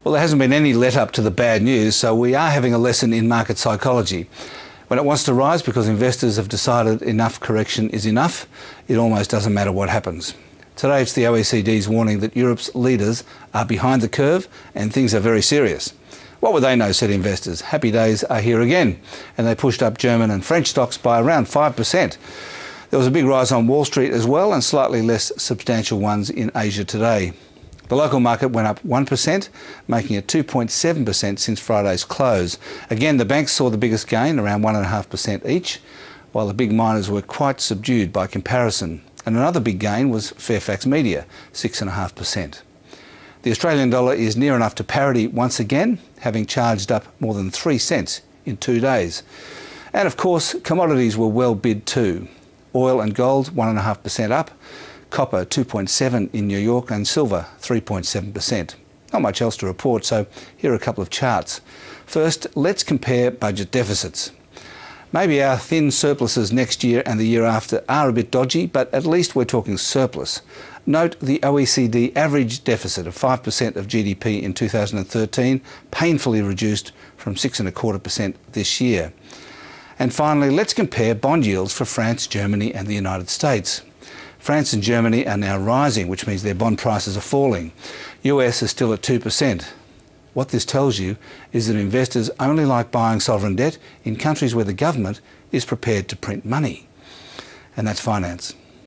Well, there hasn't been any let up to the bad news, so we are having a lesson in market psychology. When it wants to rise because investors have decided enough correction is enough, it almost doesn't matter what happens. Today it's the OECD's warning that Europe's leaders are behind the curve and things are very serious. What would they know, said investors. Happy days are here again, and they pushed up German and French stocks by around 5%. There was a big rise on Wall Street as well, and slightly less substantial ones in Asia today. The local market went up 1%, making it 2.7% since Friday's close. Again, the banks saw the biggest gain, around 1.5% each, while the big miners were quite subdued by comparison. And another big gain was Fairfax Media, 6.5%. The Australian dollar is near enough to parity once again, having charged up more than 3 cents in 2 days. And of course, commodities were well bid too. Oil and gold 1.5% up, copper 2.7% in New York, and silver 3.7%. Not much else to report, so here are a couple of charts. First, let's compare budget deficits. Maybe our thin surpluses next year and the year after are a bit dodgy, but at least we're talking surplus. Note the OECD average deficit of 5% of GDP in 2013, painfully reduced from 6.25% this year. And finally, let's compare bond yields for France, Germany and the United States. France and Germany are now rising, which means their bond prices are falling. US is still at 2%. What this tells you is that investors only like buying sovereign debt in countries where the government is prepared to print money. And that's finance.